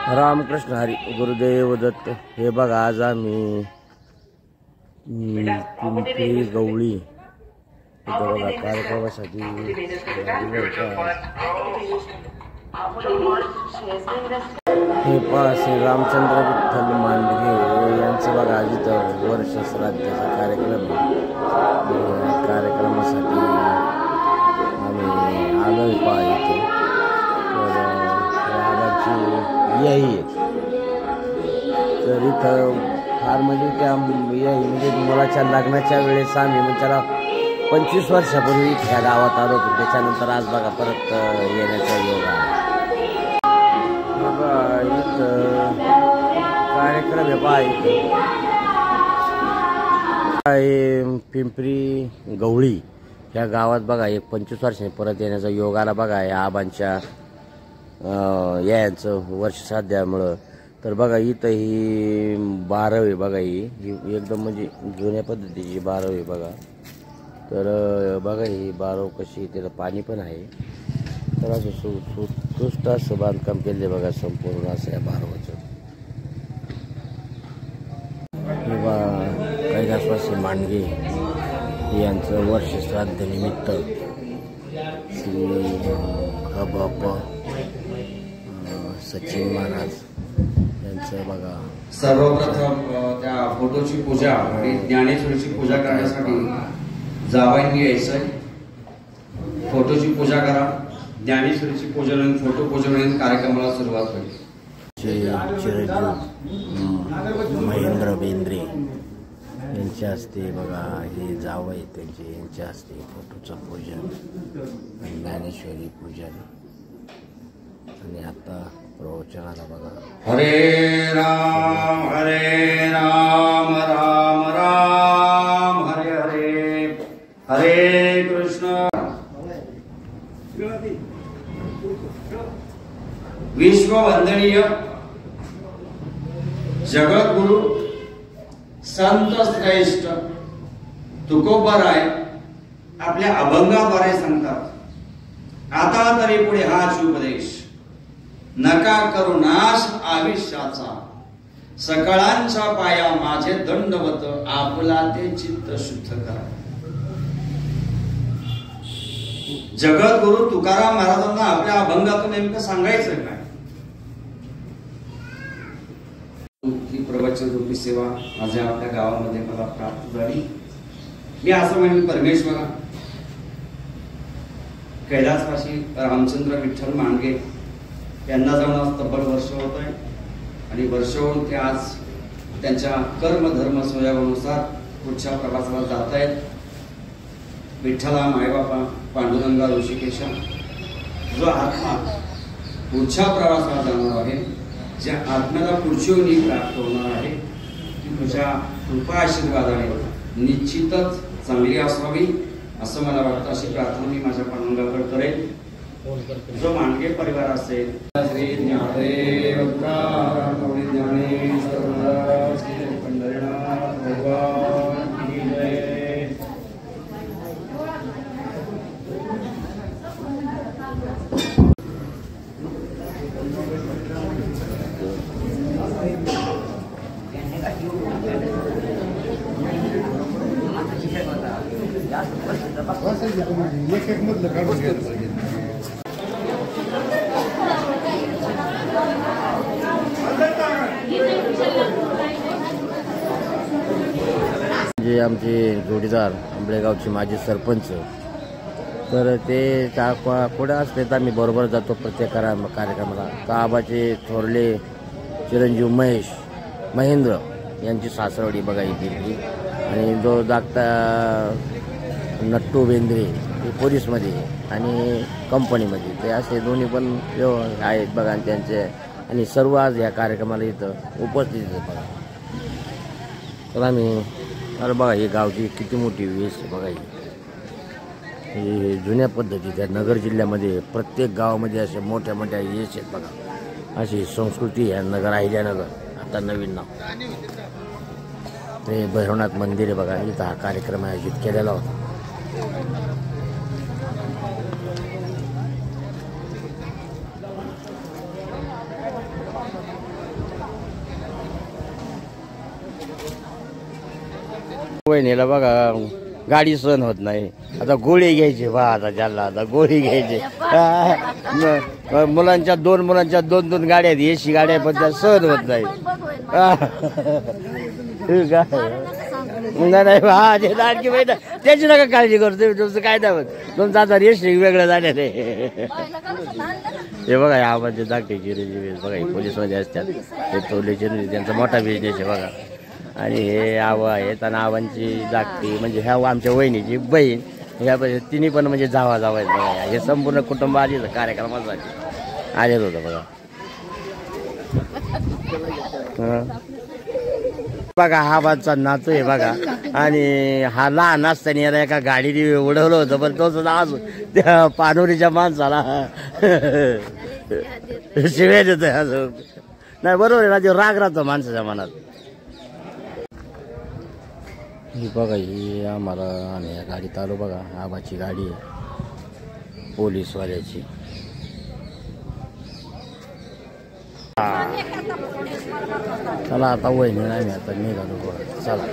रामकृष्ण हरी गुरुदेव दत्त। हे बघा आज आम्ही पिंपरी गवळी इथं बघा कार्यक्रमासाठी हे पहा श्री रामचंद्र विठ्ठल मांडगे यांचं बघा इथं वर्ष श्राद्धाचा कार्यक्रम कार्यक्रमासाठी आम्ही आलोय पहा इथे यही तर इथं फार म्हणजे त्या यही म्हणजे मुलाच्या लग्नाच्या वेळेस आम्ही म्हणजे त्याला 25 वर्षापूर्वी ह्या गावात आलो होतो। त्याच्यानंतर आज बघा परत येण्याचा योग आहे। बघा इथं कार्यक्रम आहे पहा इथं हे पिंपरी गवळी ह्या गावात बघा एक 25 वर्षांनी परत येण्याचा योग आला बघा या आबांच्या यांचं वर्ष श्राद्धामुळं। तर बघा इथं ही बारव आहे बघा ही एकदम म्हणजे जुन्या पद्धतीची बारव आहे बघा। तर बघा ही बारव कशी त्याला पाणी पण आहे। तर असं सुष्ट असं बांधकाम केले बघा संपूर्ण असं या बारवाचं। किंवा कैलासवासी मांडगे यांचं वर्ष श्राद्ध निमित्त श्री बाप्पा सचिन महाराज यांचं बघा सर्वप्रथम त्या फोटोची पूजा आणि ज्ञानेश्वरीची पूजा करण्यासाठी जावयांनी यायचंय। फोटोची पूजा करा, ज्ञानेश्वरीची पूजन आणि फोटो पूजन कार्यक्रमाला सुरुवात होईल। चिरंजीव महेंद्र बेंद्रे यांच्या हस्ते बघा हे जावई त्यांचे यांच्या हस्ते फोटोचं पूजन आणि ज्ञानेश्वरी पूजन आणि आता प्रवचनाला बघा हरे राम राम राम हरे हरे हरे कृष्ण। विश्ववंदनीय जगद्गुरु संत श्रेष्ठ तुकोबराय आपल्या अभंगाद्वारे सांगतात, आता तरी पुढे हाच उपदेश नका करू नाश आयुष्याचा, सकळांच्या पाया माझे दंडवत, आपला ते चित्त शुद्ध करा। जगद्गुरु तुकाराम महाराजांना आपल्या अभंगातून नेमकं सांगायचं काय? ही प्रवचन रूपी सेवा माझ्या आपल्या गावामध्ये मला प्राप्त झाली। मी असं म्हणेन परमेश्वरा कैलासवासी रामचंद्र विठ्ठल मांडगे यांना जाऊन आज तब्बल वर्ष होत आहे आणि वर्ष होऊन ते आज त्यांच्या कर्म धर्म स्वभावानुसार पुढच्या प्रवासाला जात आहेत। विठ्ठला मायबापा पांडुरंगा ऋषिकेशा जो आत्मा पुढच्या प्रवासाला जाणार आहे, ज्या आत्म्याला पुढची योनी प्राप्त होणार आहे ती तुझ्या कृपा आशीर्वादाने निश्चितच चांगली असावी असं मला वाटतं। अशी प्रार्थना मी माझ्या पांडुरंगाकडे करेन। जो मांडगे परिवार असेल श्री ज्ञानदेव ज्ञानेश्वर पंढरीनाथ भगवान की जय। जे आमचे जोडीदार आंबळेगावचे माजी सरपंच, तर ते पुढे असले तर आम्ही बरोबर जातो प्रत्येक कार्यक्रमाला। तर आबाचे थोरले चिरंजीव महेंद्र यांची सासरवाडी बघा इथे आणि जो धाकटा नट्टू बेंद्रे ते पोलीसमध्ये आणि कंपनीमध्ये, ते असे दोन्ही पण आहेत बघा त्यांचे आणि सर्व आज या कार्यक्रमाला इथं उपस्थित आहेत बघा। तर आम्ही अरे बघा ही गावची किती मोठी वेस बघा ही जुन्या पद्धतीच्या नगर जिल्ह्यामध्ये प्रत्येक गावामध्ये अशा मोठ्या मोठ्या वेस आहेत बघा। अशी संस्कृती आहे नगर अहिल्यानगर आता नवीन नाव ते भैरवनाथ मंदिर आहे बघा। इथं हा कार्यक्रम आयोजित केलेला होता। वहिनीला बघा गाडी सहन होत नाही, आता गोळी घ्यायची बा, आता ज्याला आता गोळी घ्यायची. मुलांच्या दोन गाड्या आहेत, एसी गाड्या, पण त्या सहन होत नाही. नाही हा ते लाडकी बहीण त्याची नका काळजी करतो, तुमचं काय नाही होत, तुमचं आता रेस्ट्रिक वेगळं झालेलं आहे. हे बघा या आवाज धाकटे चिरंजीवी बघा, हे पोलीसमध्ये असतात, हे टोले चिरंजीवी त्यांचा मोठा बिझनेस आहे बघा. आणि हे आवा आहेत आणि आवांची धाकटी म्हणजे ह्या आमच्या वहिनीची बहीण, ह्या तिन्ही पण म्हणजे जावा आहेत बघा. हे संपूर्ण कुटुंब आले कार्यक्रमासाठी आलेलं होतं बघा. बघा हा बाजचा नातू आहे बघा, आणि हा लहान असताना याला एका गाडीने उडवलं होतं, पण तोच आज त्या पानोरीच्या माणसाला शिव्या देत अजून. नाही बरोबर आहे ना, ते राग राहतो माणसाच्या मनात. ही बघा ही आम्हाला आम्ही या गाडीत आलो बघा, आबाची गाडी आहे पोलीसवाल्याची. चला आता वहिनी आम्ही आता निघालो बघा, चला.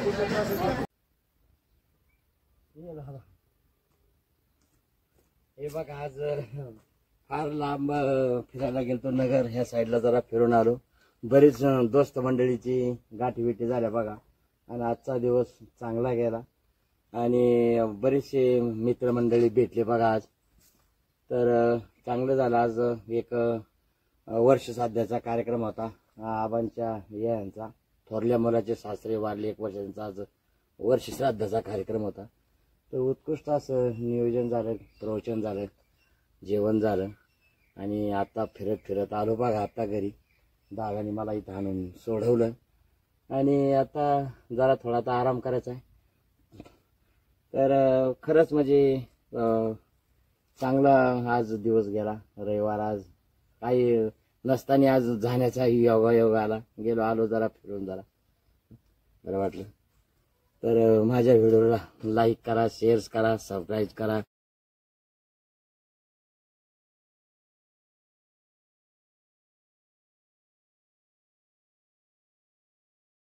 हे बघा आज फार लांब फिरायला गेलतो, नगर ह्या साईडला जरा फिरून आलो. बरीच दोस्त मंडळीची गाठी बिठी झाल्या बघा, आणि आजचा दिवस चांगला गेला आणि बरेचसे मित्रमंडळी भेटले बघा आज. तर चांगलं झालं. आज एक वर्ष साध्याचा कार्यक्रम होता आबांच्या यांचा, थोरल्या मुलाचे सासरे वारले, 1 वर्षांचा आज वर्ष श्राद्धाचा कार्यक्रम होता. तर उत्कृष्ट असं नियोजन झालं, प्रवचन झालं, जेवण झालं, आणि आता फिरत आलो बघा आता घरी. दादाने मला इथं आणून सोडवलं आणि आता जरा थोडा आता आराम करायचा आहे. तर खरंच म्हणजे चांगला आज दिवस गेला, रविवार. आज काही नसताना आज जाण्याचा योग आला, आलो जरा फिरून, जरा बरं वाटलं. तर माझ्या व्हिडिओला लाईक करा, शेअर करा, सबस्क्राईब करा.